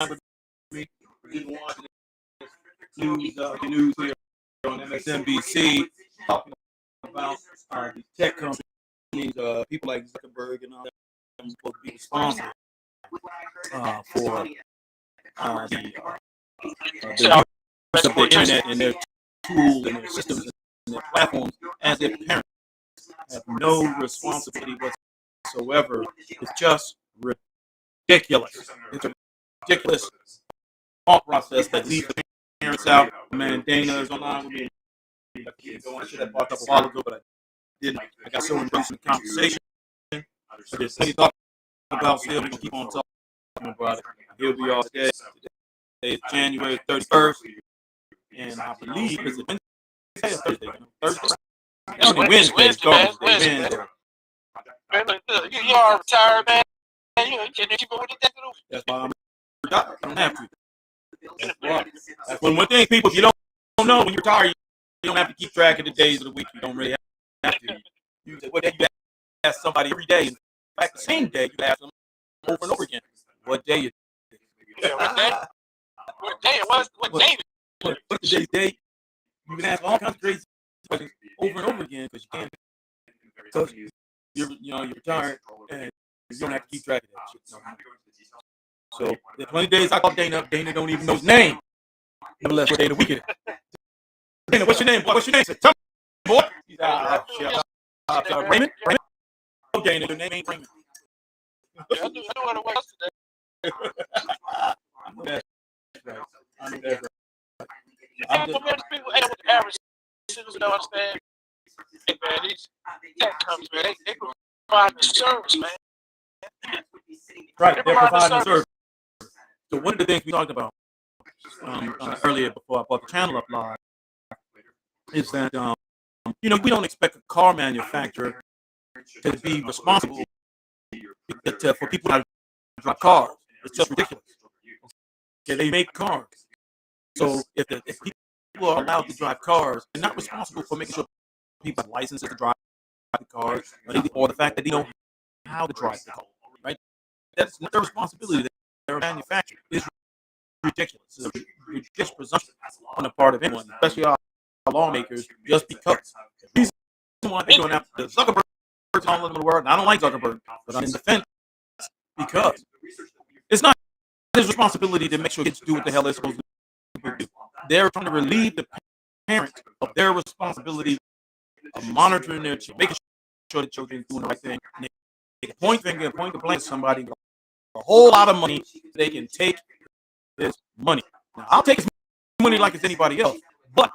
with me. We've been watching the news here on MSNBC talking about the tech companies, people like Zuckerberg and all that supposed to be responsible for the use of the internet and their tools and their systems and their platforms as their parents have no responsibility whatsoever. It's just ridiculous. It's a ridiculous thought process that leaves the parents out. Man, Dana is online with me. I should have brought up a while ago, but I didn't. I got so engrossed in the conversation. There's plenty to talk about still. We're going to keep on talking about it. Here we are today. Today is January 31st, and I believe it's Wednesday or Thursday. Thursday. I don't know Wednesday. It's Wednesday. You are retired, man. You can't keep up with the That's why I'm retired. I don't have to. That's one thing, people, if you don't know, when you're retired, you don't have to keep track of the days of the week. You don't really have to. You ask somebody every day. In fact, the same day, you ask them over and over again. What day is it? Yeah, what day? What day? What day? What's today's date? You can ask all kinds of crazy questions over and over again because you can't. Because you're retired and you don't have to keep track of that shit. So the 20 days I call Dana. Dana don't even know his name. Nevertheless, what day of the week is it? Dana, what's your name, boy? What's your name? Say, tell me, boy. He's Raymond. Raymond. Oh, Dana, your name ain't Raymond. Yeah, I knew what it was today. I know that's right. I know that's right. I'm just people ain't with the average citizens don't understand. Hey, man, these tech companies, man, they provide the service, man. Right, they're providing the service. So one of the things we talked about earlier before I brought the channel up live is that we don't expect a car manufacturer to be responsible for people not to drive cars. It's just ridiculous. Okay, they make cars, so if people are allowed to drive cars, they're not responsible for making sure people have licenses to drive the cars, or the fact that they don't know how to drive the car. Right? That's not their responsibility. They're a manufacturer. It's ridiculous. It's a ridiculous presumption on the part of anyone, especially our lawmakers, just because. The reason why they're going after Zuckerberg all over the world, and I don't like Zuckerberg, but I'm in defense because it's not his responsibility to make sure kids do what the hell they're supposed to do. They're trying to relieve the parents of their responsibility of monitoring their children, making sure the children are doing the right thing. And they point finger and point the blame at somebody, a whole lot of money. They can take this money. Now, I'll take this money like it's anybody else, but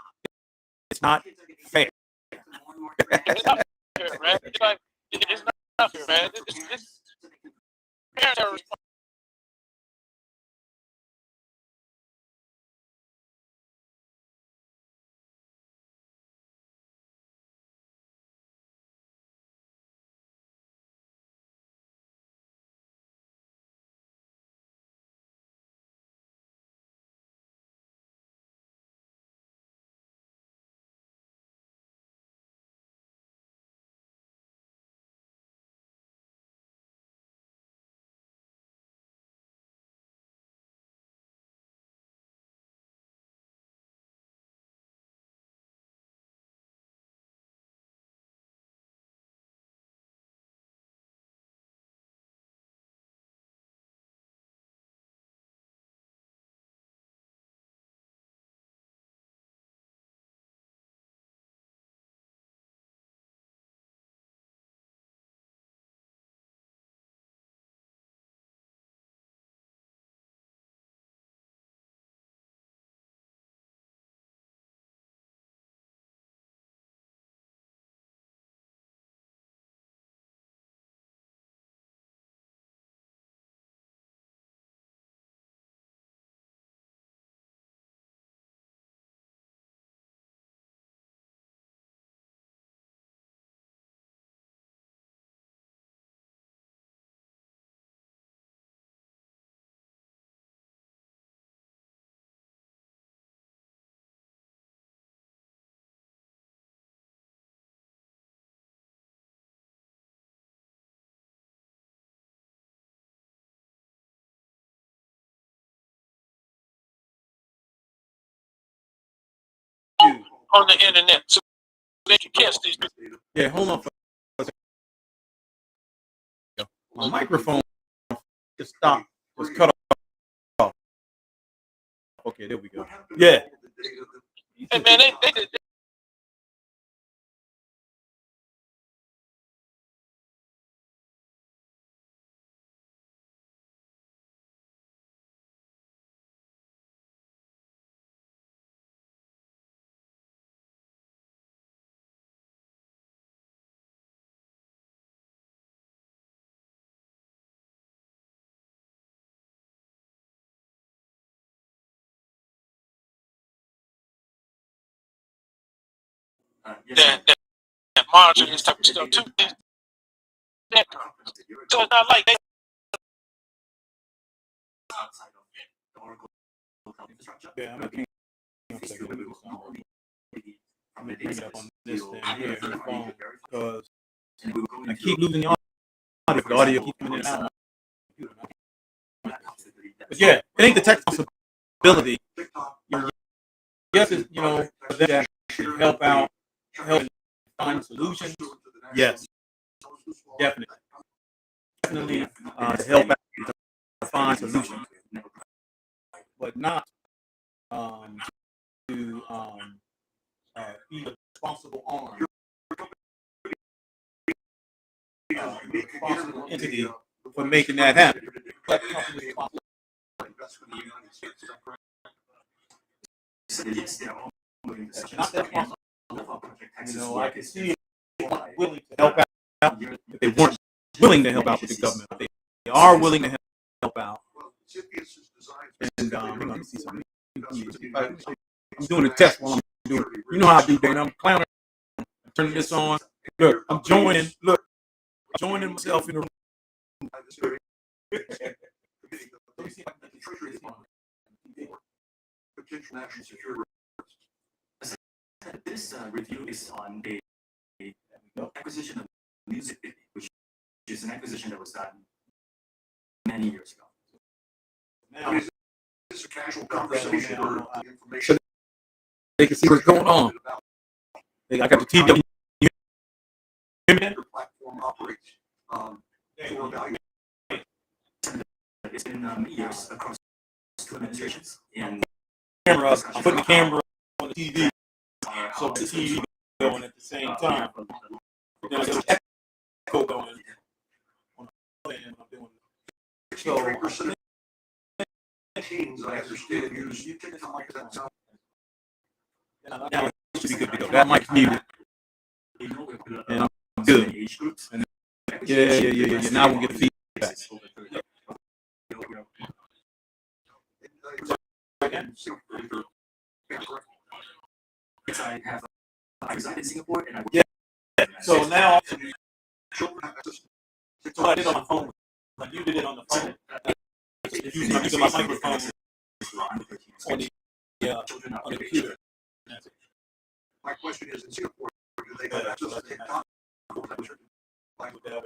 it's not fair. It's not fair, man. It's not fair, man. Parents are responsible. on the internet so they can catch these people. Yeah, hold on. My microphone just stopped, was cut off. Okay, there we go. Yeah. Hey man, they did. That margin and type of stuff too. So it's not like they. Yeah, I'm gonna bring it up on this thing here on the phone because I keep losing the audio. The audio keeps coming in and out. But yeah, it ain't the tech possibility. Yes, it's, for them to help out, help find solutions. Yes, definitely. Definitely to help out to find solutions, but not to be a responsible arm, responsible entity for making that happen. Not that possible. I can see it willing to help out if they weren't willing to help out with the government. They are willing to help out. And let me see something. I'm doing a test while I'm doing it. You know how I do, Dana. I'm clowning. I'm turning this on. Look, I'm joining. Look, I'm joining myself in the room. Let me see if I can get the treasury this one. Potential national security. This review is on a acquisition of music, which is an acquisition that was done many years ago. Now, it's a casual conversation or information. They can see what's going on. I got the TV. Platform operates. It's been many years across two administrations. And I'm putting the camera on the TV, so the TV going at the same time. Then I got echo going on the other end. I'm doing so. I understand you take the mic that sound. Now it should be good to go. That mic's muted, and I'm good. And yeah. Now we'll get the feedback. I reside in Singapore, and so now, so I did on my phone. Like you did it on the phone. Using my microphone on the computer. My question is, in Singapore, do they have access to TikTok? What the hell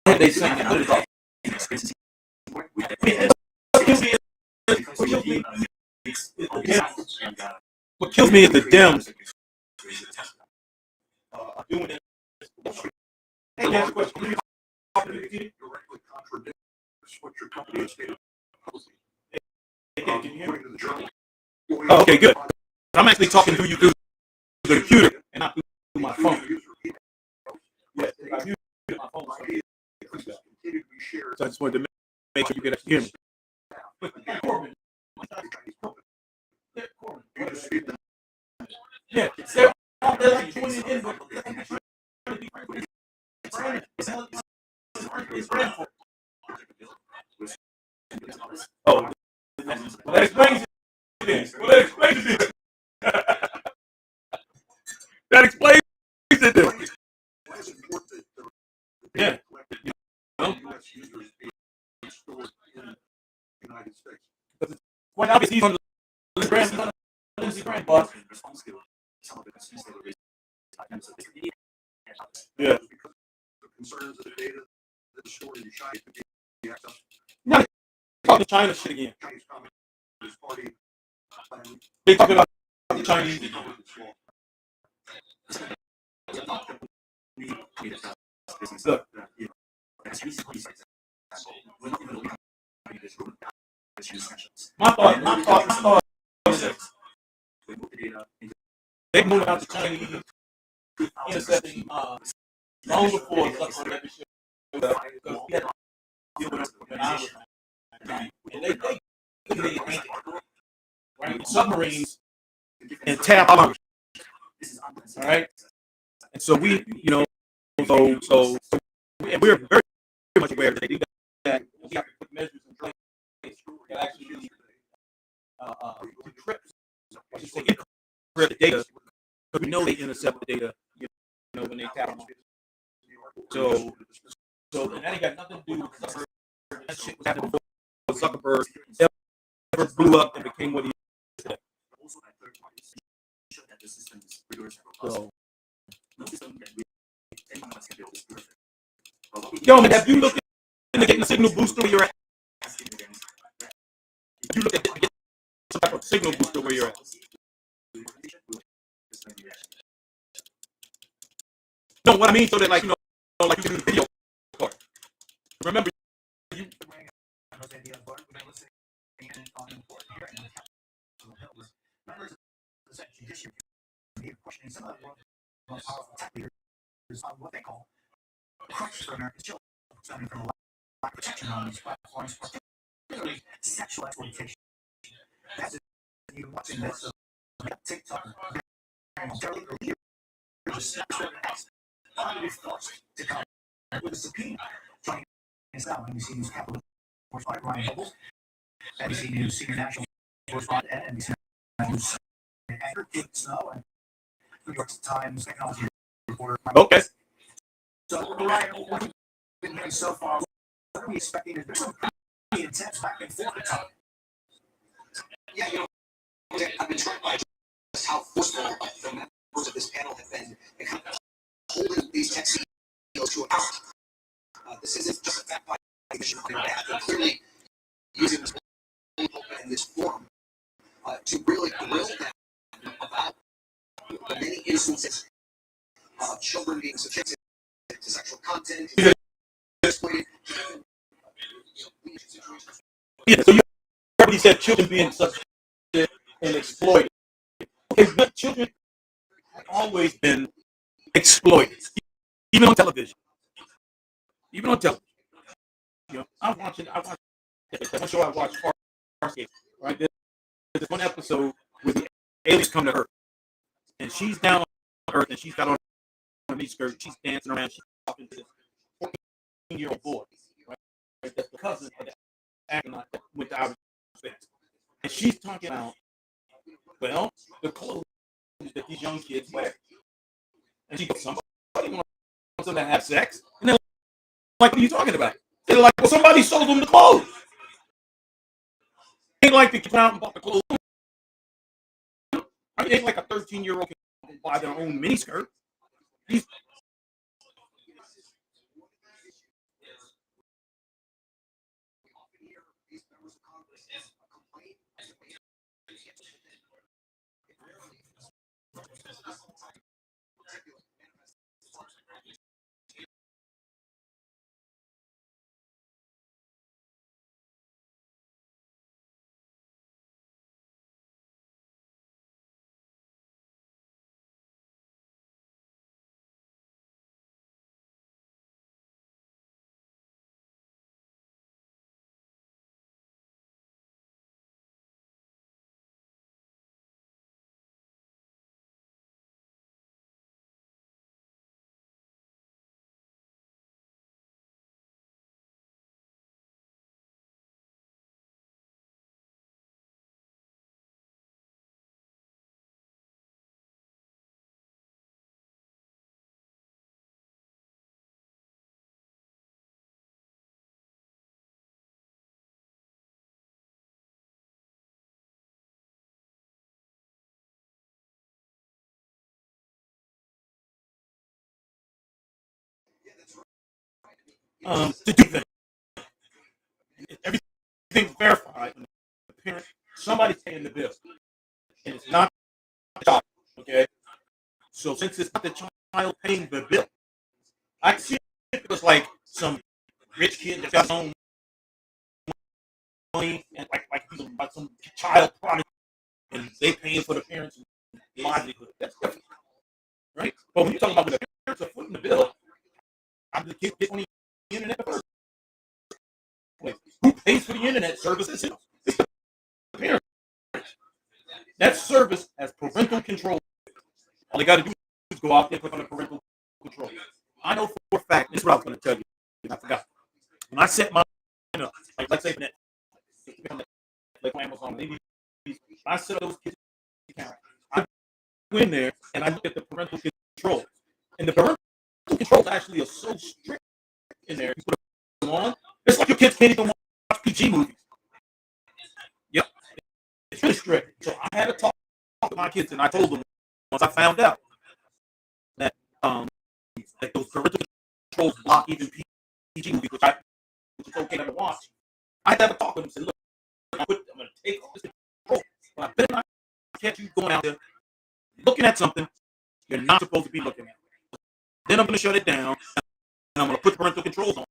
are they saying? What kills me is the Dems are doing it. Hey, last question. Directly contradicts what your company has stated. Can you hear me? Oh, okay, good. I'm actually talking to you through the computer and not through my phone. Yes, I use my phone. So I just wanted to make sure you could actually hear me. Yeah, they're like joining in. Oh, well, that explains it. Well, that explains it. That explains it. Yeah. Quite obvious he's on the grand boss. Yeah. Concerns of the data that stored in China could be accessed. Now, talk to China shit again. Chinese Communist Party They talk about the Chinese. Look, my thought is this. They moved out to Chinese intercepting long before Zuckerberg showed up because we had to deal with it when I was and they couldn't even think it, right? Submarines and tap out. All right, and so we, and we're very much aware that they do that. We have to put measures in place that actually decrypt, I should say, encrypt the data, because we know they intercept the data, when they tap them. So, and that ain't got nothing to do with Zuckerberg. That shit was happening before Zuckerberg ever blew up and became what he is today. So, yo, man, have you looked into getting a signal booster where you're at? Have you looked at getting some type of signal booster where you're at? No, what I mean, so that like like you can do the video part. Remember, you. Okay. I've been struck by just how forceful the members of this panel have been in kind of holding these tech CEOs to account. This isn't just a fact finding mission on their behalf. They're clearly using this in this forum to really grill them about the many instances of children being subjected to sexual content, exploited. Yeah, so you already said children being subjected and exploited. Okay, but children have always been exploited, even on television. Even on television. I'm watching one show I watched, Farscape, right? There's one episode where the aliens come to Earth, and she's down on Earth, and she's got on a mini skirt, she's dancing around, she's talking to this 14-year-old boy, right? That's the cousin of the astronaut that went to outer space. And she's talking about, well, the clothes that these young kids wear. And she goes, somebody wants them to have sex? And they're like, what are you talking about? They're like, well, somebody sold them the clothes. It ain't like they came out and bought the clothes. I mean, it ain't like a 13-year-old can buy their own miniskirt. These to do that. Everything's verified. The parent, somebody's paying the bill. So since it's not the child paying the bill, I see it was like some rich kid that got his own money and like some child prodigy, and they paying for the parents' livelihood. That's different, right? But when you talk about when the parents are footing the bill, how do the kids get on the internet first? Like, who pays for the internet service itself? It's the parents. That service has parental control. All they got to do is go out there and click on the parental control. I know for a fact, this is what I was going to tell you, and I forgot. When I set mine up, like let's say for that, like on Amazon, I set up those kids' accounts. I go in there and I look at the parental control. And the parental controls actually are so strict in there. You put them on. It's like your kids can't even watch PG movies. Yep. It's really strict. So I had to talk to my kids and I told them once I found out that that those parental controls block even PG movies, which is okay to watch. I had to talk with them and say, look, I'm going to take all this control. But I better not catch you going out there looking at something you're not supposed to be looking at. Then I'm going to shut it down, and I'm going to put parental controls on,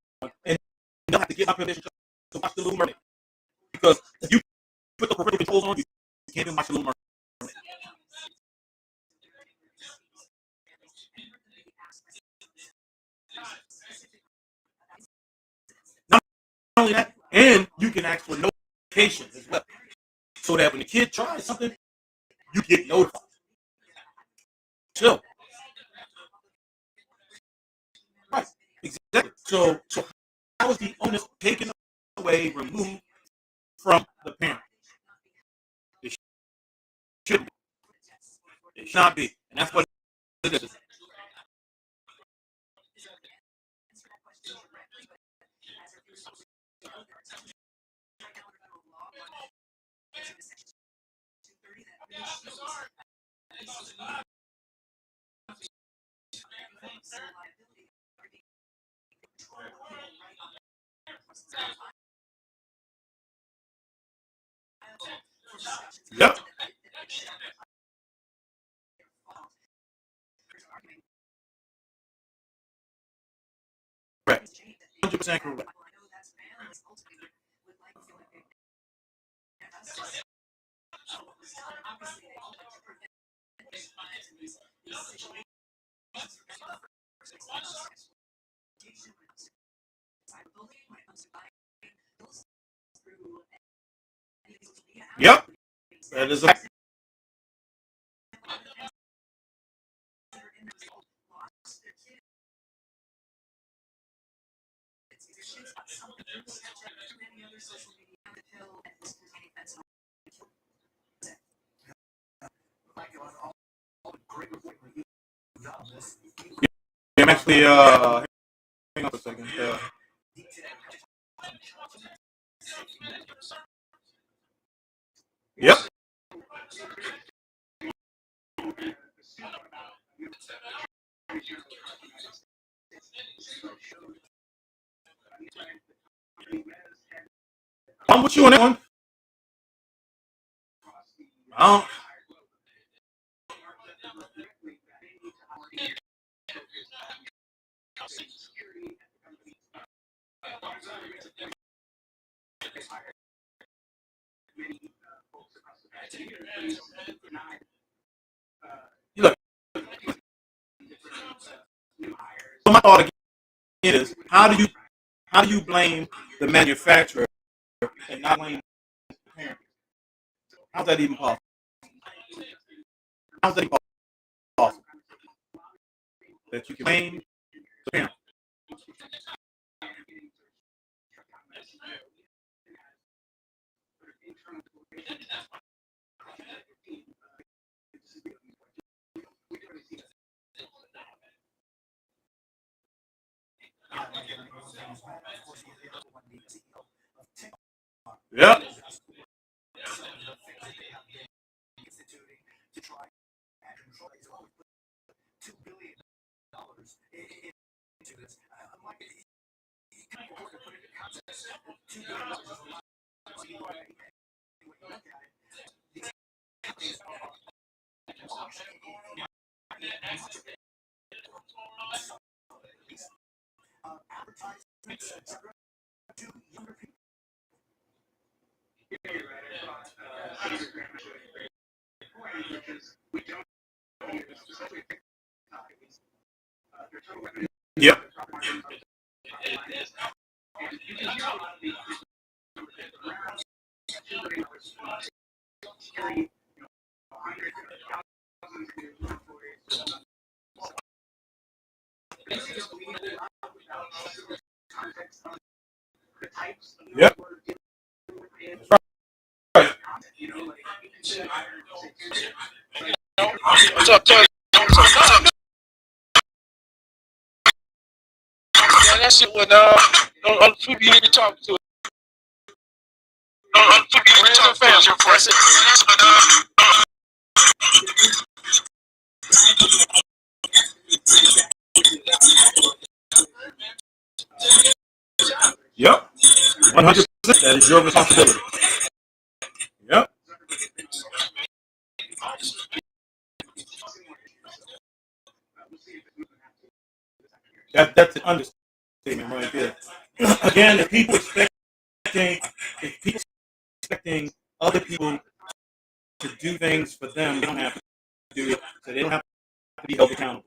and you'll have to get my permission to watch The Little Mermaid. Because if you put the parental controls on, you can't even watch The Little Mermaid. Not only that, and you can ask for notifications as well, so that when the kid tries something, you get notified. So, right, exactly. So how is the onus taken away, removed from the parent? It shouldn't be. It should not be, and that's what it is. Yep. Correct. 100% correct. Yep. That is a I'm actually hang on a second. Yep. I'm with you on that one. I look. So my thought again is, how do you blame the manufacturer and not blame the parent? How's that even possible? How's that even possible? That you can blame the parent? Yep. Yep. Yep. Right. What's up, Tony? What's up? Yeah, that shit when on people you need to talk to. Random family. That's it. Yep. 100%. That is your responsibility. Yep. That's an understatement right there. Again, if people expecting other people to do things for them, they don't have to do it, so they don't have to be held accountable.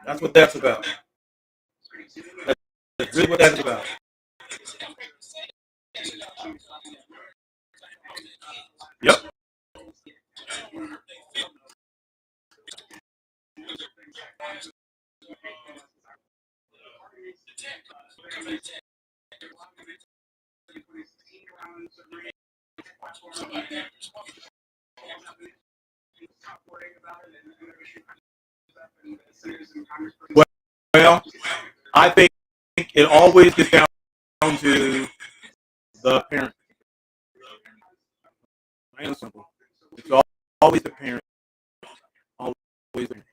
That's what that's about. That's really what that's about. Yep. Well, I think it always gets down to the parent. Plain and simple. It's always the parent. Always the parent.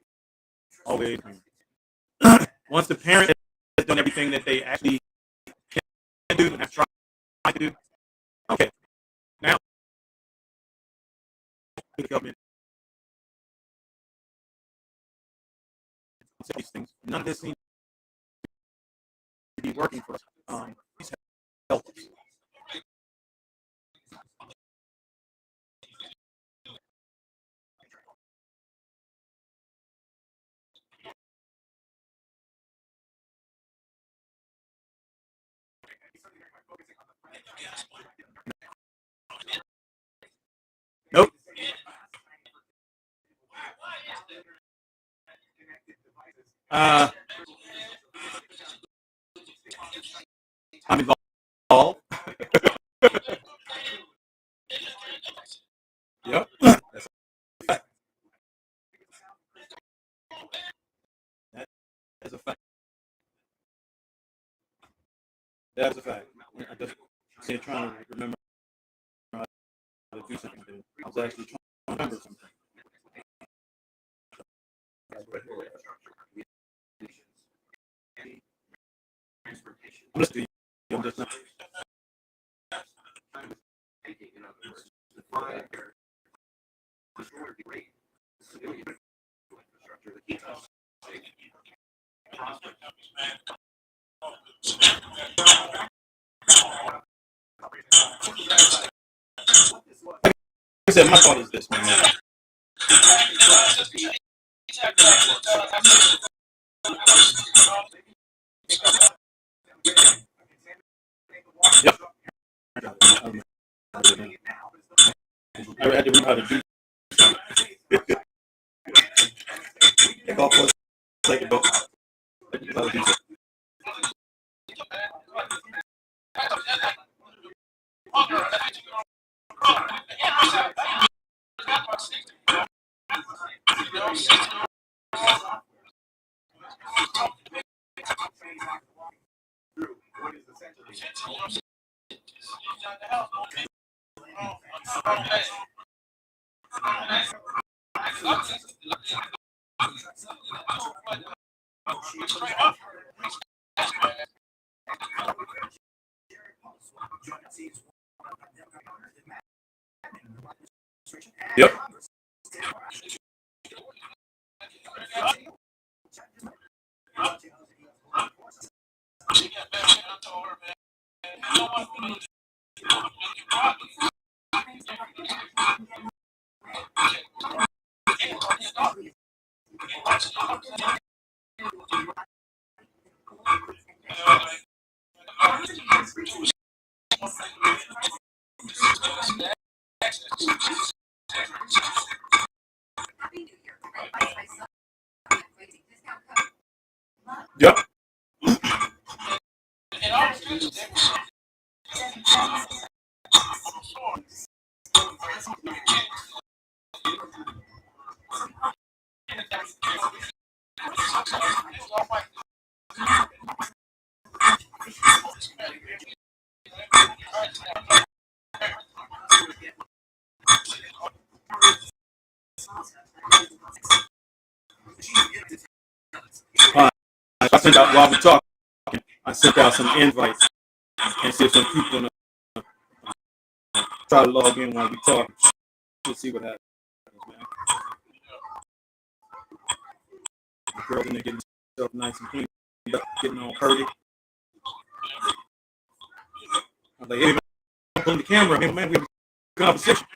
Always the parent. Once the parent has done everything that they actually can do and have tried to do, okay, now the government these things. None of this seems to be working for us. Please help us. Nope. I'm involved. Yep. That's a fact. That is a fact. That is a fact. I just trying to remember how to do something. I was actually trying to remember something. I'm listening. I'm just not. Like I said, my thought is this, man. Yep. I had to remember how to do. Take off for a second, but how to do so. Yep. Yep. I sent out while we talking. I sent out some invites and see if some people gonna try to log in while we talk. We'll see what happens, man. The girls in there getting stuff nice and clean, getting all pretty. I'm like, hey, man, I'm pulling the camera. Hey, man, we have a conversation.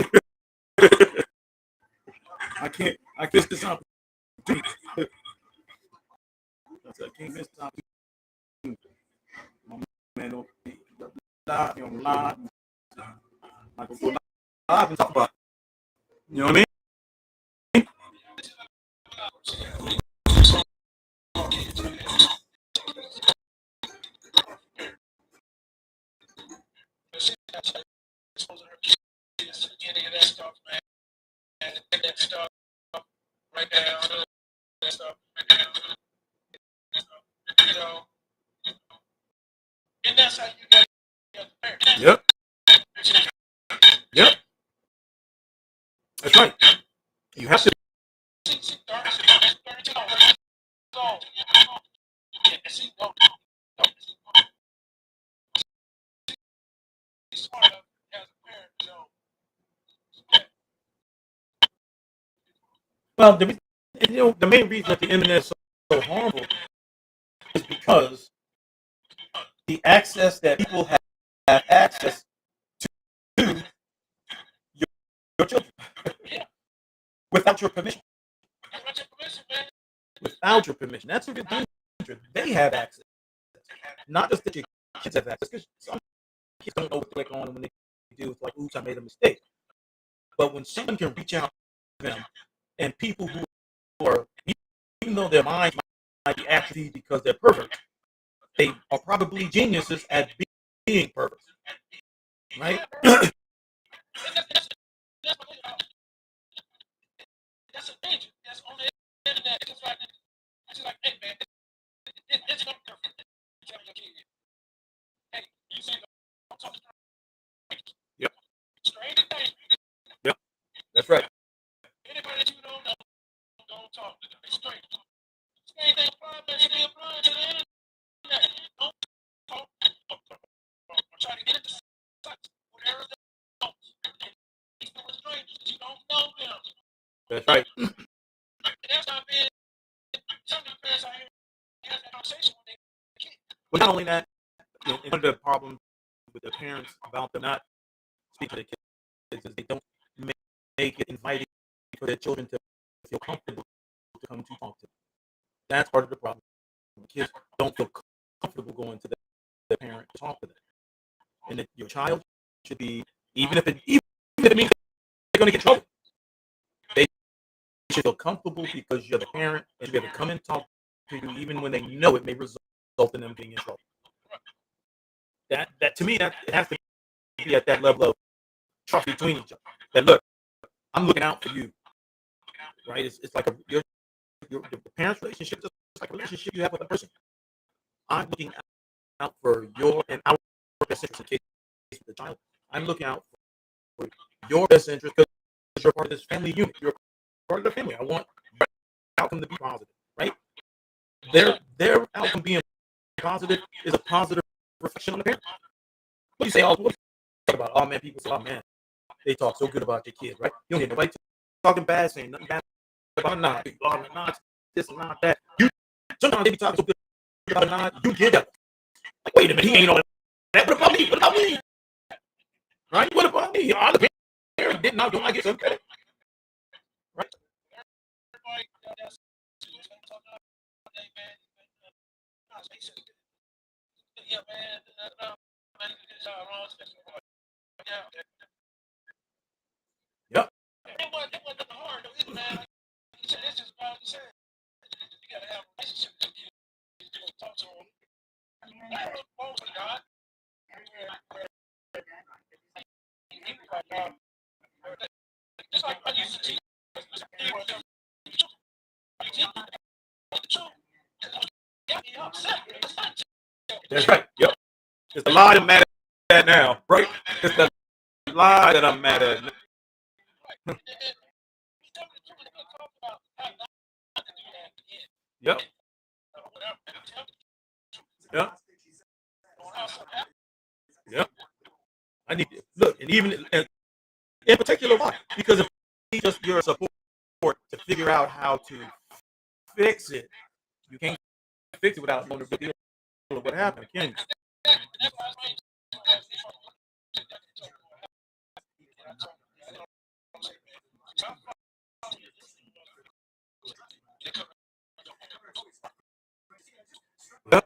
I can't miss this opportunity. I can't miss this opportunity. My man don't be live, you know, live. I can go live and talk about it. You know what I mean? Right now, that stuff. You know, and that's how you got your parents. Yep. Yep. That's right. You have to. Well, the main reason that the internet is so harmful is because the access that people have access to your children without your permission. Without your permission. That's what they're doing. They have access. Not just that your kids have access, because some kids don't know what to click on when they do. It's like, oops, I made a mistake. But when someone can reach out to them, and people who are, even though their minds might be atrophied because they're perverts, they are probably geniuses at being perverts. Right? That's a danger. That's on the internet. It's like, hey, man, it's not perfect. Tell your kid, hey, you say don't talk to strangers. Yep. Stranger things. Yep. That's right. Anybody that you don't know, don't talk to them. It's strangers. Same thing applies, man. Still applies to the internet. Don't talk. I'm trying to get into sites. Whatever the people with strangers, you don't know them. That's right. That's not being. Some of the parents out here have that conversation when they kid. Well, not only that, one of the problems with the parents about them not speaking to the kids is they don't make it inviting for their children to feel comfortable to come to talk to them. That's part of the problem. Kids don't feel comfortable going to their parent to talk to them. And that your child should be, even if it means they're going to get in trouble, they should feel comfortable because you're the parent and be able to come and talk to you even when they know it may result in them being in trouble. That to me, that it has to be at that level of trust between each other. That look, I'm looking out for you, right? It's like your parents' relationship is like a relationship you have with a person. I'm looking out for your and our best interest in case of the child. I'm looking out for your best interest because you're part of this family unit. You're part of the family. I want the outcome to be positive, right? Their outcome being positive is a positive reflection on the parent. What do you say? What do you talk about? Oh man, people say, oh man, they talk so good about their kids, right? You don't hear nobody talking bad, saying nothing bad about not, not this and not that. You sometimes they be talking so good about not. You get that. Like, wait a minute, he ain't all What about me? What about me? Right? What about me? All the parents did not do I get some credit? Right? Yeah, man. Yep. It wasn't hard though, either, man. He said it's just about he said you gotta have a relationship with your kids. You gotta talk to them. I don't know to God. Just like I used to teach. That's right. Yep. It's the lie I'm mad at now, right? It's the lie that I'm mad at. Yep. Yep. Yep. I need to look, and even in particular, why? Because if you just your support to figure out how to fix it, you can't fix it without knowing the real deal of what happened, can you? Yep.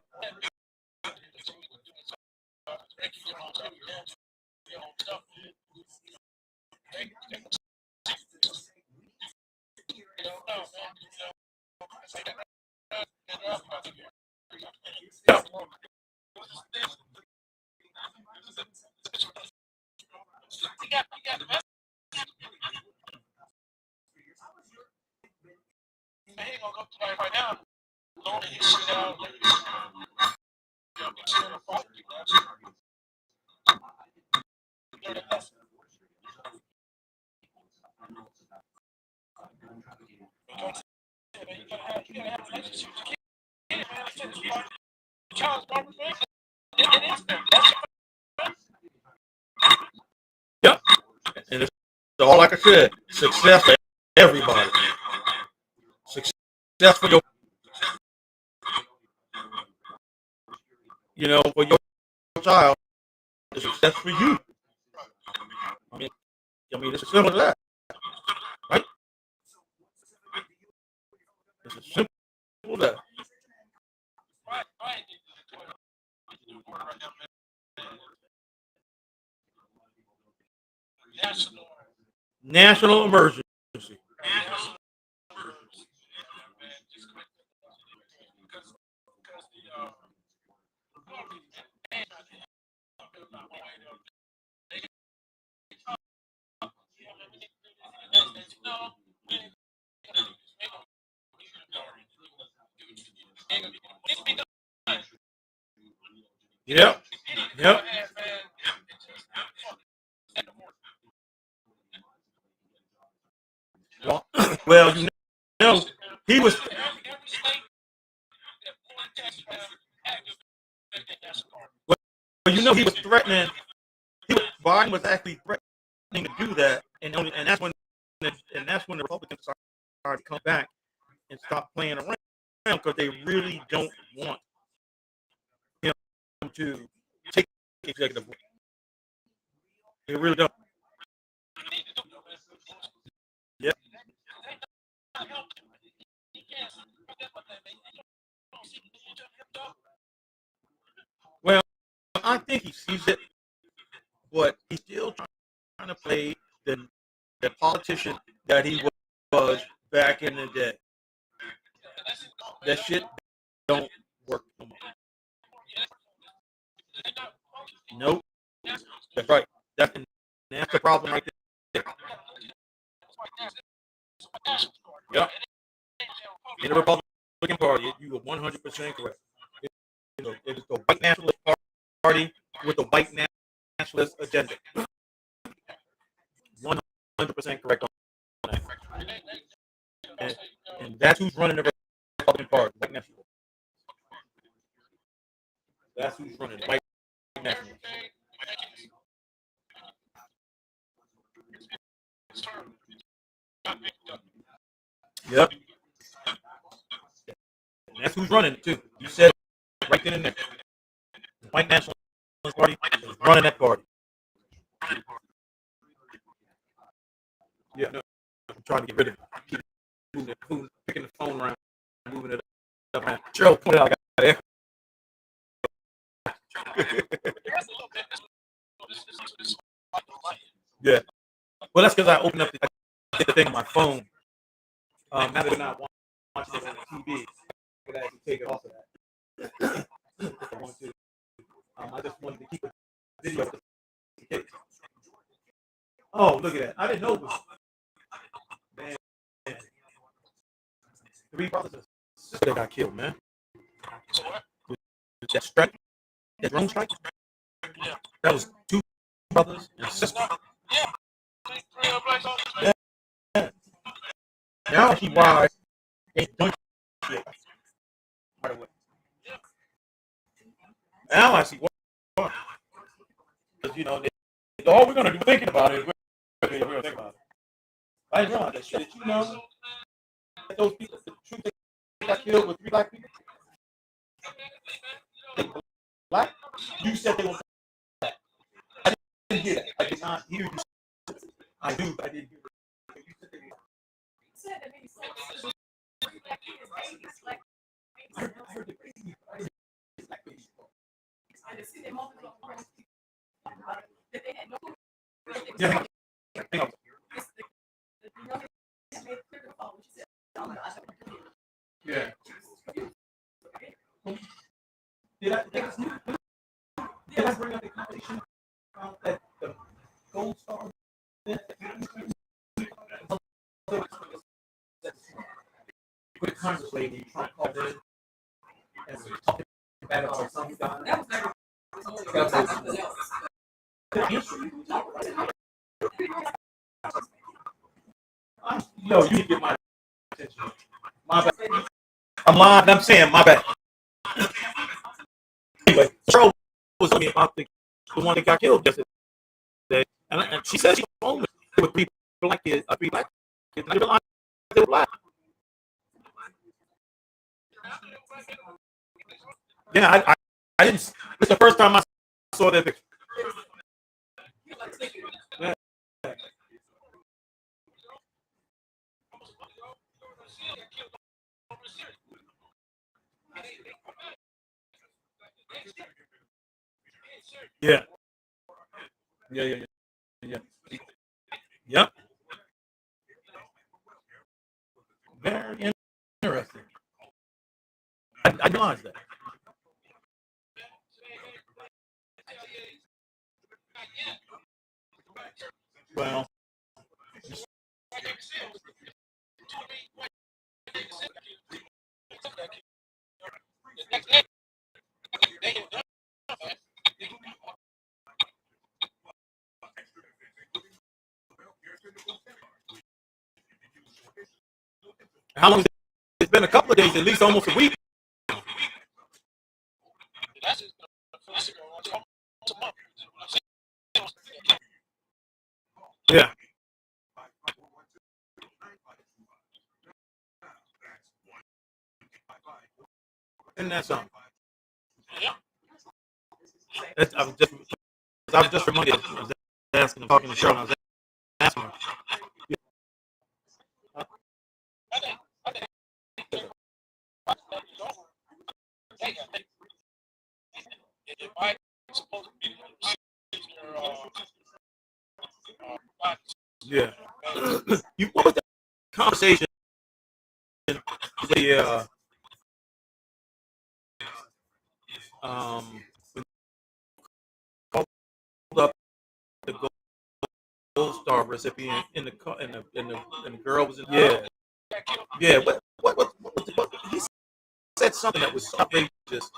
Yep. Right now, Yep. And it's all like I said, success for everybody. Success for for your child is success for you. It's as simple as that, right? It's as simple as that. National emergency. Yep. Yep. Well, he was. Well, he was threatening. Biden was actually threatening to do that, and that's when the Republicans started to come back and stop playing around because they really don't want him to take executive order. They really don't. Yep. Well, I think he sees it, but he's still trying to play the politician that he was back in the day. That shit don't work no more. Nope. That's right. That's the problem right there. Yep. In the Republican Party, you are 100% correct. It is the white nationalist party with the white nationalist agenda. 100% correct on that. And that's who's running the Republican Party, white nationalists. That's who's running the white nationalists. Yep. And that's who's running it too. You said it right then and there. The white nationalist party running that party. Yeah, no, I'm trying to get rid of it. Keep picking the phone around, moving it up. Cheryl pointed out I got echo. Yeah. Well, that's because I opened up the thing on my phone. Now that they're not watching it on the TV, I could actually take it off of that. If I want to. I just wanted to keep a video. Oh, look at that. I didn't know it was. Man. 3 brothers and sisters that got killed, man. That strike? That drone strike? Yeah. That was 2 brothers and sisters. Yeah. Yeah. Now I see why they don't shit right away. Now I see why. Because, you know, all we're going to do thinking about it, we're going to think about it. I didn't realize that shit. Did you know that those people, the truth they got killed with 3 black people? Black? You said they were black. I didn't hear that. I did not hear you. I do, but I didn't hear it. You said they were. I heard the baby. I heard the black baby. Yeah. Hang on. Yeah. Did I bring up the conversation at the Gold Star? With a Congress lady trying to call in and talking bad about some guy. Yo, you get my attention. My bad. I'm lying. I'm saying my bad. Anyway, Cheryl was talking about the one that got killed yesterday, and she said she was homeless with 3 black kids. 3 black kids. I didn't realize they were black. Yeah, I didn't. It's the first time I saw that picture. Yeah. Yeah. Yeah. Yep. Very interesting. I realized that. Well, how long? It's been a couple of days, at least almost a week. Yeah. And that's something. I was just reminded. I was asking, talking to Cheryl. I was asking her. Yeah. What was the conversation? The called up the Gold Star recipient in the girl was in. Yeah. What he said something that was so outrageous.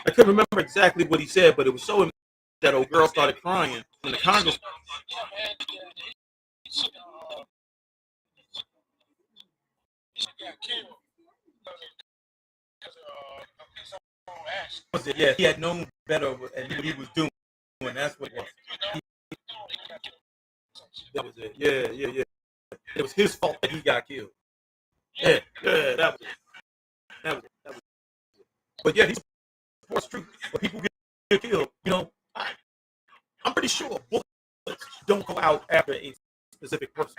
I couldn't remember exactly what he said, but it was so that old girl started crying in the Congress. Yeah, he had known better and knew what he was doing. That's what it was. That was it. Yeah. It was his fault that he got killed. Yeah, that was it. But yeah, he course, true. But people get killed. I'm pretty sure bullets don't go out after a specific person.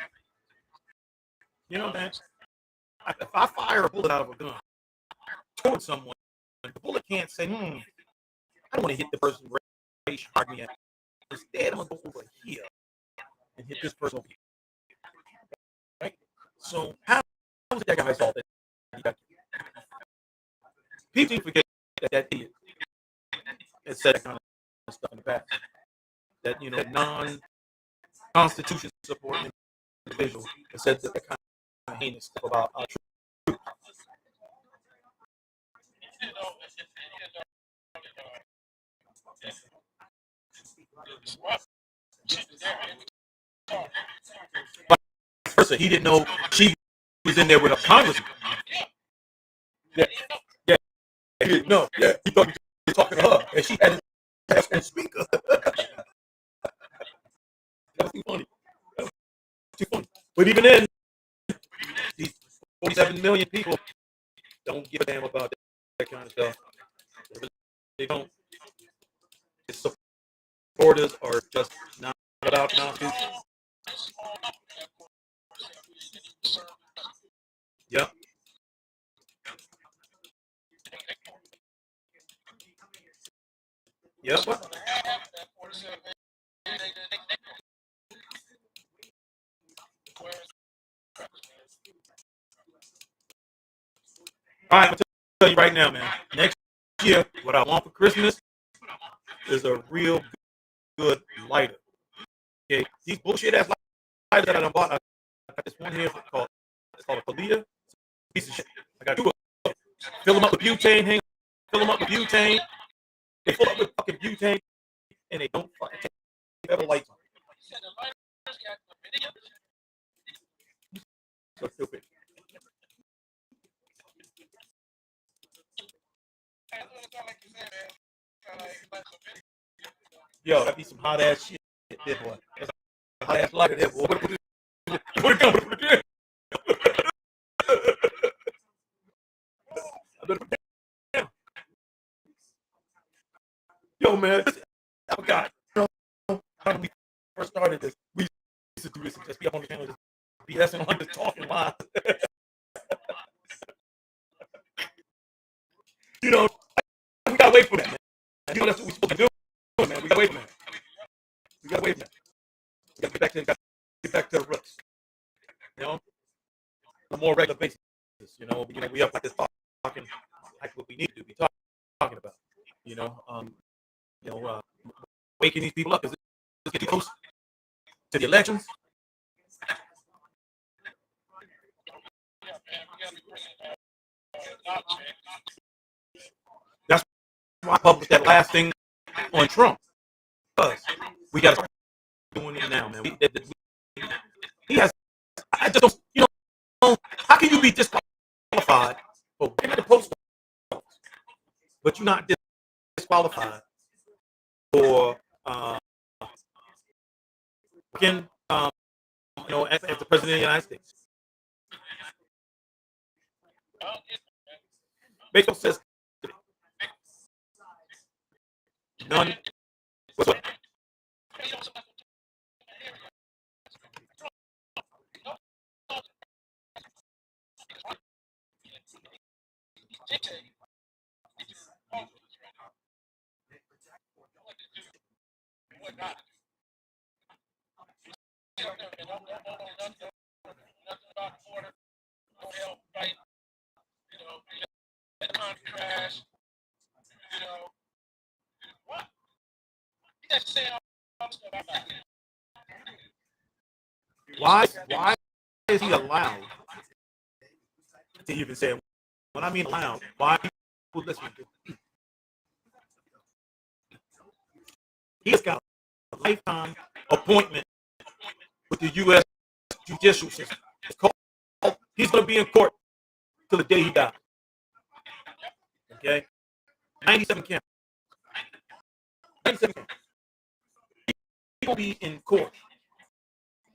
You know, man. If I fire a bullet out of a gun towards someone, the bullet can't say, I don't want to hit the person where they shot me at. Instead, I'm going to go over here and hit this person over here. Right? So, how was it that guy saw that? People forget that idiot has said that kind of stuff in the past. That, non-Constitution supporting individual that said that kind of heinous stuff about truth. Vice versa, he didn't know she was in there with a congressman. Yeah, yeah, he didn't know. Yeah, he thought he was talking to her, and she had his speaker. That was too funny. That was too funny. But even then, these 47 million people don't give a damn about that kind of stuff. They don't. His supporters are just not about Constitution. Yep. Yep. All right, I'm gonna tell you right now, man. Next year, what I want for Christmas is a real good lighter. Okay, these bullshit ass lighters that I done bought. I got this one here called a Kalita. Piece of shit. I got two of them. Fill them up with butane. Fill them up with butane. They fill up with fucking butane, and they don't fucking have a light on. So stupid. Yo, that be some hot ass shit, there, boy. That's a hot ass lighter there, boy. What it come with it? I better put it down. Yo, man, I forgot. When we first started this, we used to do this and just be up on the channel, just BSing like this, talking live. We gotta wait for that, man. That's what we're supposed to do, man. We gotta wait for that. We gotta wait for that. We gotta get back to the roots. On a more regular basis. We up like this talking like what we need to be talking about. Waking these people up as it's getting close to the elections. That's why I published that last thing on Trump. Because we got to start doing it now, man. He has. I just don't. How can you be disqualified for getting the post office, but you're not disqualified for again, as the president of the United States? Baseball says none whatsoever. Why is he allowed to even say it? When I mean allowed, why people listening to? He's got a lifetime appointment with the U.S. judicial system. It's called, he's going to be in court till the day he dies. Okay? 97 counts. 97 counts. He will be in court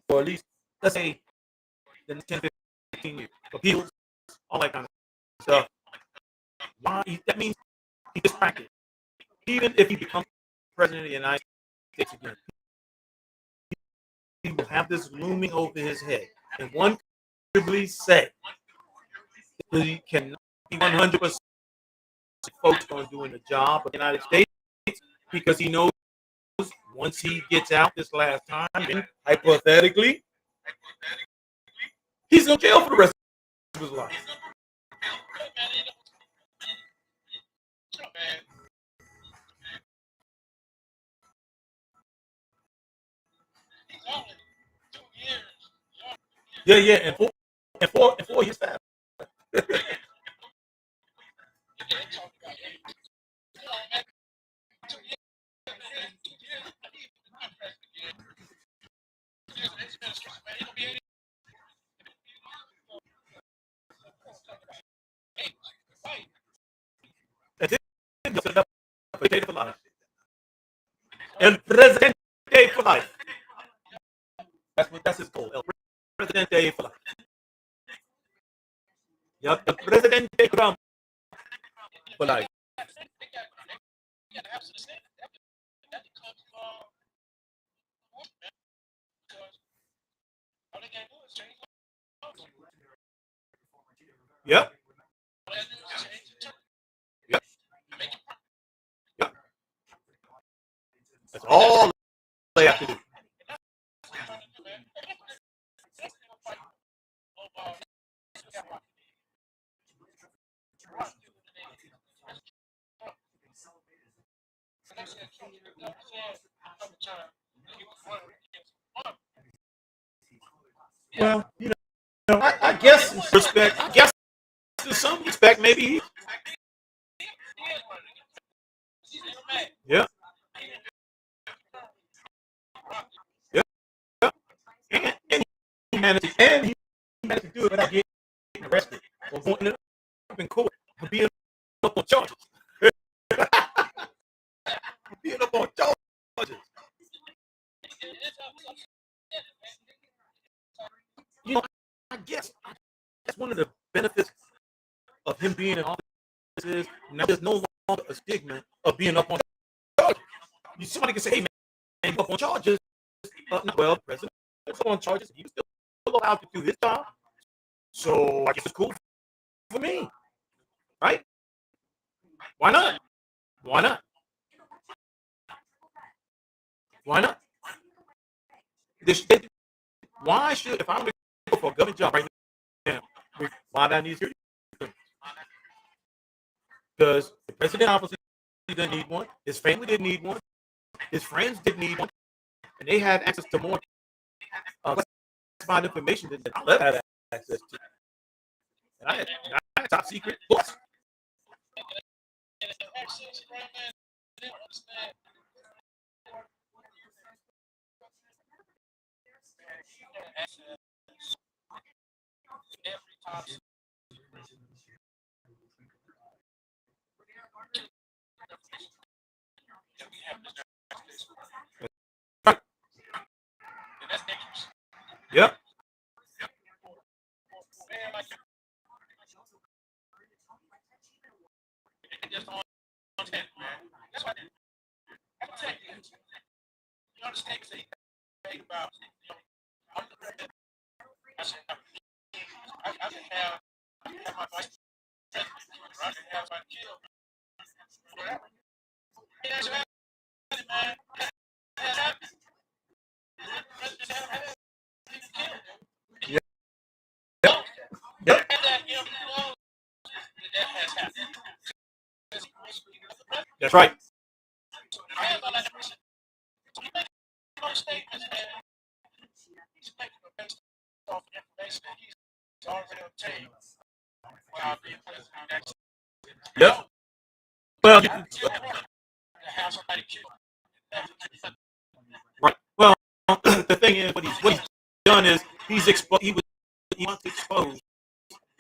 for at least, let's say, the 10, 15 years. Appeals, all that kind of stuff. Why? That means he distracted. even if he becomes president of the United States again, he will have this looming over his head. And one could really say that he cannot be 100% focused on doing the job of the United States because he knows once he gets out this last time, and hypothetically, he's going to jail for the rest of his life. Yeah, and 4 years fast. And then set up a potato for life. El Presidente for life. That's his goal. El Presidente for life. Yep, El Presidente Trump for life. Yep. Yep. Yep. That's all they have to do. Well, I guess in respect, I guess in some respect, maybe. Yeah. Yeah. Yeah. And he managed to do it without getting arrested or going up in court for being up on charges. Being up on charges. I guess that's one of the benefits of him being in office is now there's no longer a stigma of being up on charges. Somebody can say, "Hey, man, you're up on charges." Well, the president was up on charges. He was still allowed to do his job. So I guess it's cool for me, right? Why not? Why not? Why not? Why should, if I'm going to go for a government job right now, why do I need security? Because the president obviously didn't need one, his family didn't need one, his friends didn't need one, and they had access to more classified information than I'll ever have access to. And I had top secret books. Yep. Yep. That's right. Yep. Well, right. Well, the thing is, what he's done is he wants to expose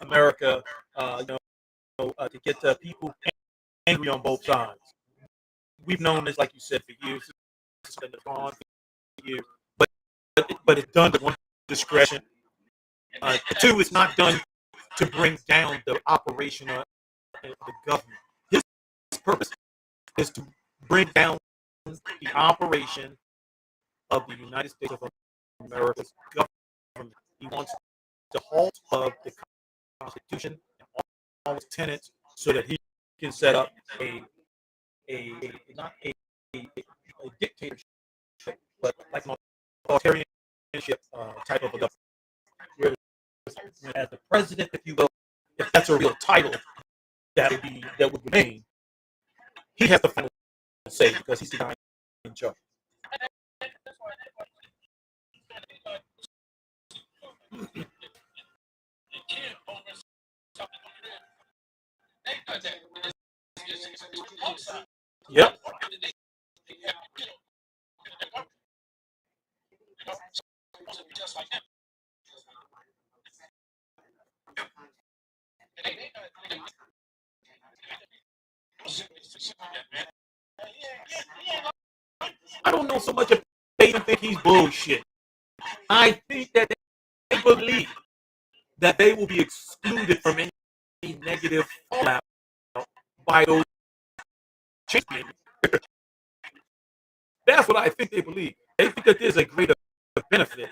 America, to get people angry on both sides. We've known this, like you said, for years. It's been gone for years, but it's done with one discretion. Two, it's not done to bring down the operation of the government. His purpose is to bring down the operation of the United States of America's government. He wants the halt of the Constitution and all its tenets so that he can set up a not a dictatorship, but like an authoritarianship type of a government. Where as the president, if you will, if that's a real title, that would remain. He has the final say because he's the guy in charge. Yep. I don't know so much if they even think he's bullshit. I think that they believe that they will be excluded from any negative fallout by those changes. That's what I think they believe. They think that there's a greater benefit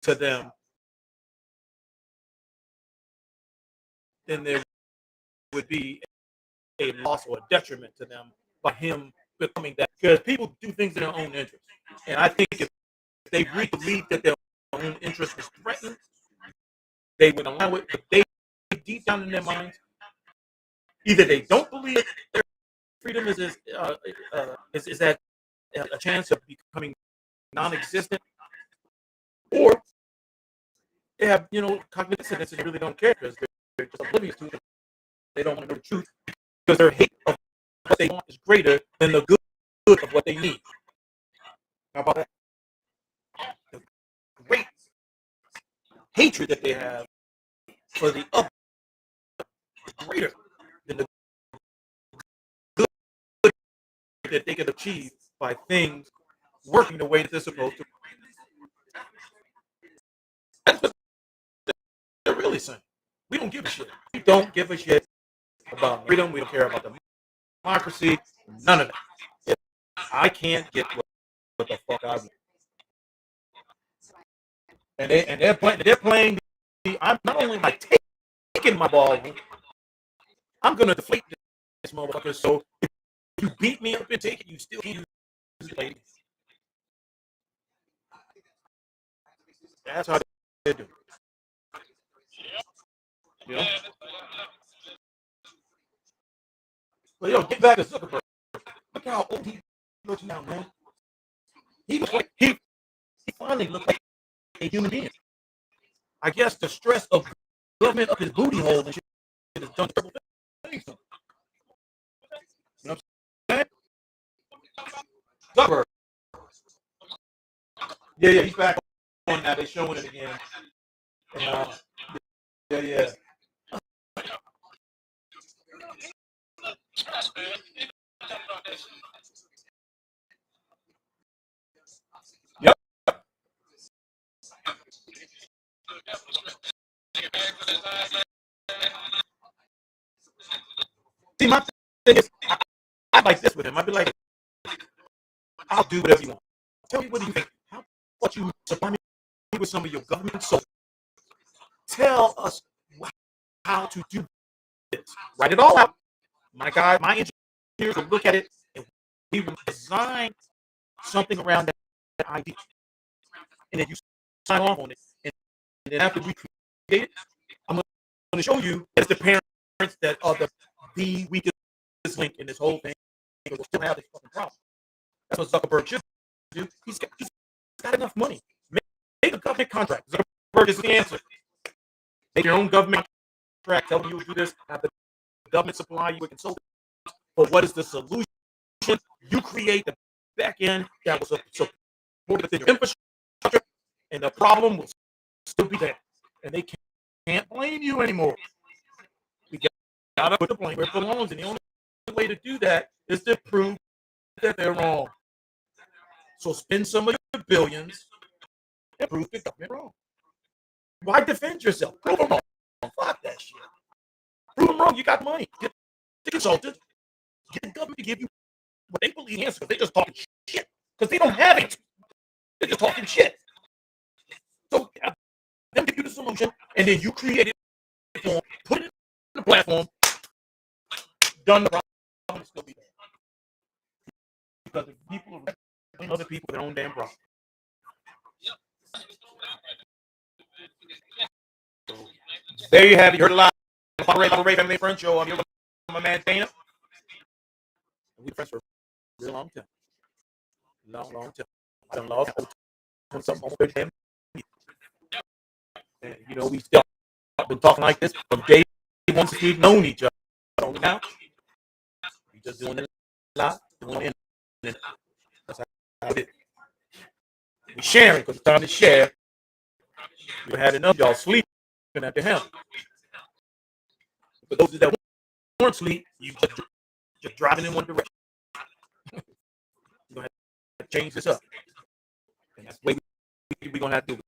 to them than there would be a loss or a detriment to them by him becoming that. Because people do things in their own interest. And I think if they really believe that their own interest is threatened, they would allow it. But they, deep down in their minds, either they don't believe their freedom is that a chance of becoming non-existent, or they have cognitive dissonance and they really don't care because they're just oblivious to it. They don't want to know the truth because their hate of what they want is greater than the good of what they need. How about that? The great hatred that they have for the other is greater than the good that they can achieve by things working the way that they're supposed to. That's what they're really saying. We don't give a shit. We don't give a shit about freedom. We don't care about democracy. None of that. If I can't get what the fuck I want. And they're playing. I'm not only am I taking my ball, I'm gonna deflate this motherfucker. So if you beat me up and take it, you still can't use it. That's how they do. Yeah. But get back to Zuckerberg. Look how old he looks now, man. He looks like he finally looks like a human being. I guess the stress of government up his booty hole and shit has done terrible things. You know what I'm saying? Zuckerberg. Yeah, he's back on now. They're showing it again. And, yeah. Yep. See, my thing is, I like this with him. I'd be like, I'll do whatever you want. Tell me what do you think. How about you supply me with some of your government soap? Tell us how to do this. Write it all out. My engineers will look at it and we will design something around that idea. And then you sign off on it. And then after we create it, I'm going to show you as the parents that are the weakest link in this whole thing. We'll still have this fucking problem. That's what Zuckerberg should do. He's got enough money. Make a government contract. Zuckerberg is the answer. Make your own government contract. Tell them you will do this. Have the government supply you with consultants. But what is the solution? You create the back end that will support the infrastructure, and the problem will still be there. And they can't blame you anymore. We got to put the blame where it belongs. And the only way to do that is to prove that they're wrong. So spend some of your billions and prove the government wrong. Why defend yourself? Prove them wrong. Fuck that shit. Prove them wrong. You got money. Get the consultant. Get the government to give you what they believe in answers. They're just talking shit because they don't have answers. They're just talking shit. So have them give you the solution, and then you create it, for, put it in the platform, done. The problem is still be there because the people are blaming other people their own damn problem. So, there you have it. You heard a lot. Popa Ray Family Friend Show. I'm here with my man Dana. We've been friends for a real long time. Long time. I done lost something on with him. And, you know, we still been talking like this from day one since we've known each other. Only now, we just doing it a lot, doing it. That's how it is. We're sharing because it's time to share. We had enough y'all sleeping at the helm. For those that weren't asleep, you just driving in one direction. We're gonna have to change this up, and that's the way we're gonna have to do it.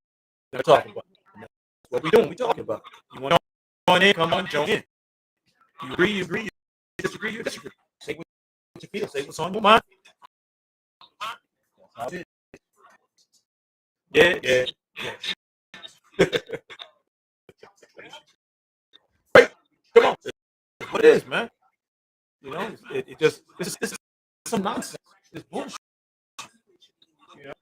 We're talking about. And that's what we're doing. We're talking about. You want to join in? Come on, join in. You agree? You agree? You disagree? You disagree? Say what you feel. Say what's on your mind. That's how it is. Yeah. Right? Come on. That's what it is, man. You know, it just this is some nonsense. It's bullshit. You know?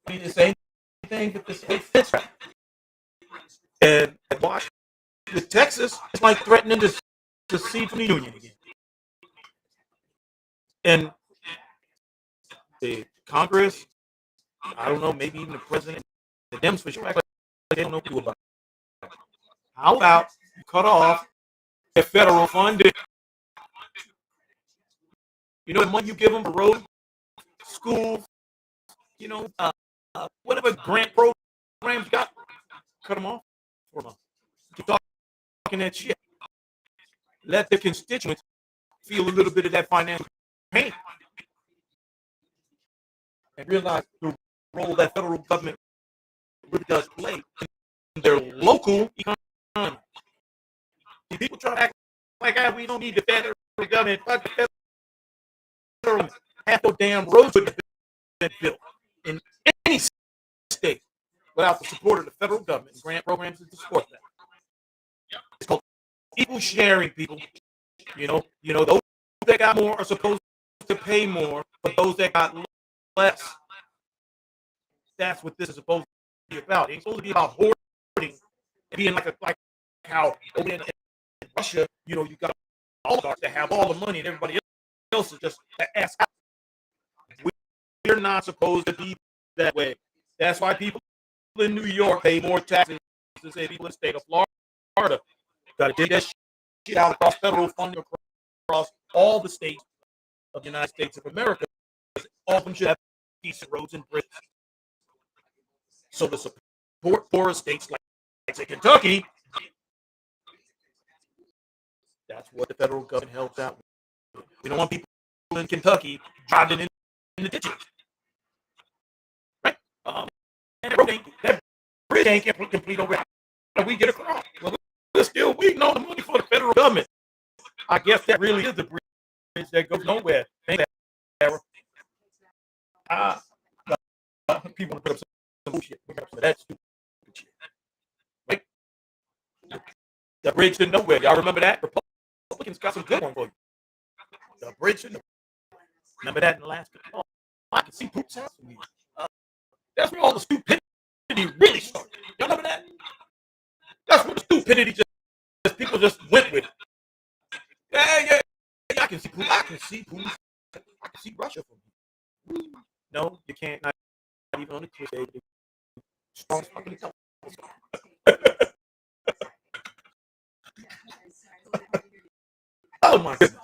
I mean, the same thing, but this it fits right. And watch with Texas, it's like threatening to secede from the union again. And the Congress, I don't know, maybe even the president, the Dems for sure, act like they don't know who about it. How about you cut off the federal funding? You know, the money you give them for roads, schools, you know, whatever grant programs you got, cut them off for a month. Keep talking that shit. Let the constituents feel a little bit of that financial pain and realize the role that federal government really does play in their local economy. See, people try to act like we don't need the federal government. Fuck the federal government. Half those damn roads would have been built in any state without the support of the federal government and grant programs to support that. It's called equal sharing, people. You know, those that got more are supposed to pay more, but those that got less, that's what this is supposed to be about. It's supposed to be about hoarding and being like how over in Russia, you know, you got oligarchs that have all the money and everybody else is just ass out. We're not supposed to be that way. That's why people in New York pay more taxes than say people in the state of Florida. Got to take that shit out across federal funding across all the states of the United States of America. All of them should have decent roads and bridges. So to support poorer states like say Kentucky, that's what the federal government helps out with. We don't want people in Kentucky driving in the ditches. Right? And that bridge ain't complete over. How do we get across? Well, we're still waiting on the money for the federal government. I guess that really is the bridge that goes nowhere. Ain't that? People want to put up some bullshit. That's stupid shit. Right? The bridge to nowhere. Y'all remember that? Republicans got some good one for you. The bridge to nowhere. Remember that in Alaska? Oh, I can see Poop's house from here. That's where all the stupidity really started. Y'all remember that? That's where the stupidity just people just went with it. Yeah. I can see Poop. I can see Poop. I can see Russia from here. No, you can't. Not even on the cliff. Strong fucking Oh my goodness.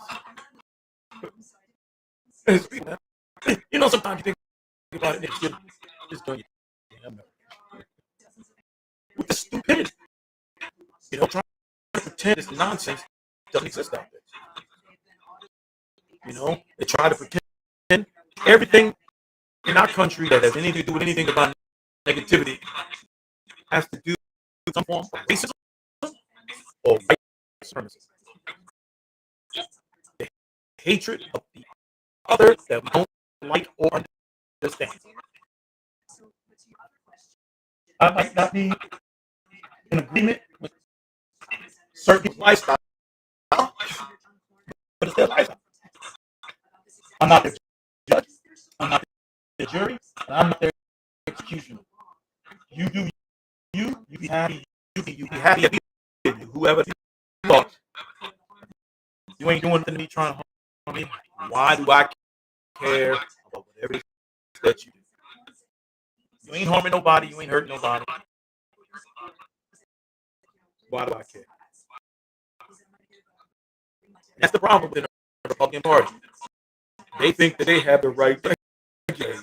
You know, sometimes you think about it, it's going with the stupidity. You know, trying to pretend this nonsense doesn't exist out there. You know, they try to pretend everything in our country that has anything to do with anything about negativity has to do with some form of racism or white supremacy. hatred of the other that we don't like or understand. I might not be in agreement with certain people's lifestyle, but it's their lifestyle. I'm not their judge. I'm not their jury. And I'm not their executioner. You do you. You be happy. You be happy. You, whoever you are. You ain't doing anything to me trying to harm me. Why do I care about whatever it is that you do? You ain't harming nobody. You ain't hurting nobody. Why do I care? That's the problem with the Republican Party. They think that they have the right to regulate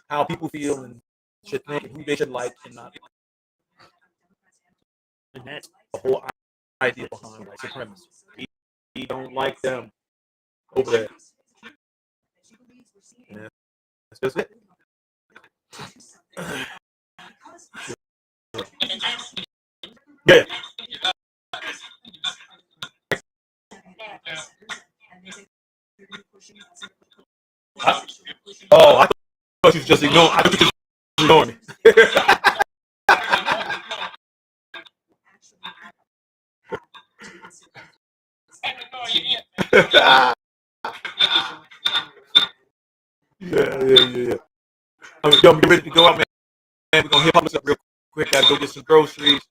how people feel and should think and who they should like and not. And that's the whole idea behind white supremacy. We don't like them over there. And that's just it. Yeah. I thought you was just ignoring. I thought you was just ignoring me. Yeah. Yo, I'm ready to go out, man. We're gonna hit Publix up real quick. Gotta go get some groceries.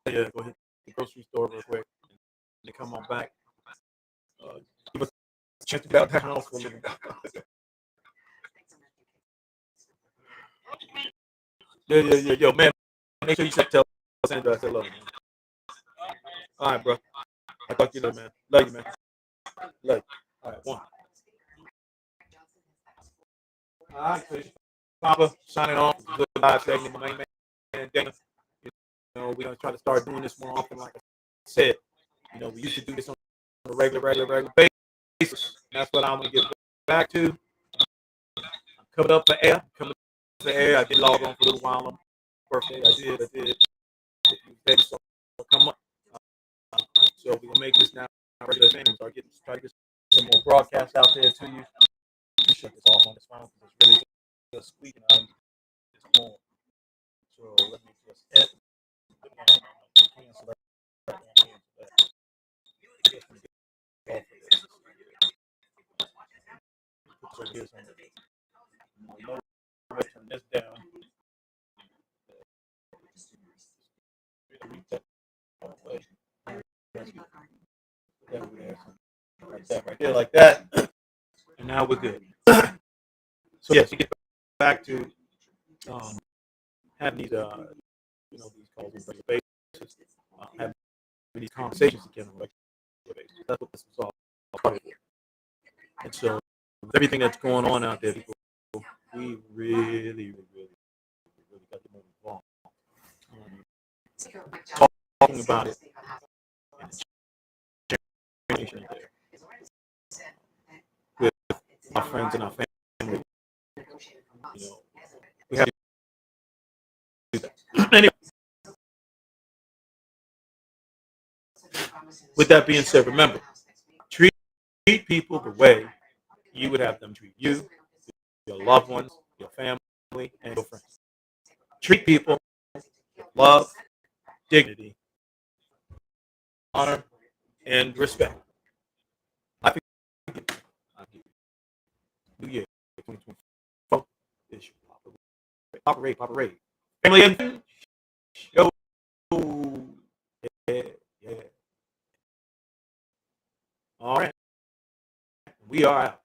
Yeah, go hit the grocery store real quick. And then come on back. Give us a chance to get out the house for a minute. Yeah. Yo, man, make sure you tell Sandra I said love you, man. All right, bro. I'll talk to you later, man. Love you, man. Love you. All right, one. All right, so Papa signing off. Good live segment, my man, Dana. You know, we're gonna try to start doing this more often, like I said. You know, we used to do this on a regular basis. That's what I'm gonna get back to. I'm coming up for air. I did log on for a little while on birthday. I did. If you ready, so come up. So we're gonna make this now a regular thing. Try to get some more broadcasts out there to you. Shut this off on this phone because it's really just squeaking out. It's on. So let me just cancel that. So here's on turn this down. Right there, like that. And now we're good. So yes, you get back to having these, these calls on regular basis, having these conversations again on regular basis. That's what this is all about. And so, with everything that's going on out there, people, we really got to move along. Talking about it, with our friends and our family, we have to do that. Anyway, with that being said, remember, treat people the way you would have them treat you, your loved ones, your family, and your friends. Treat people with love, dignity, honor, and respect. I think New Year 2024 is Popa Ray. Family and show. Yeah. All right. We are out.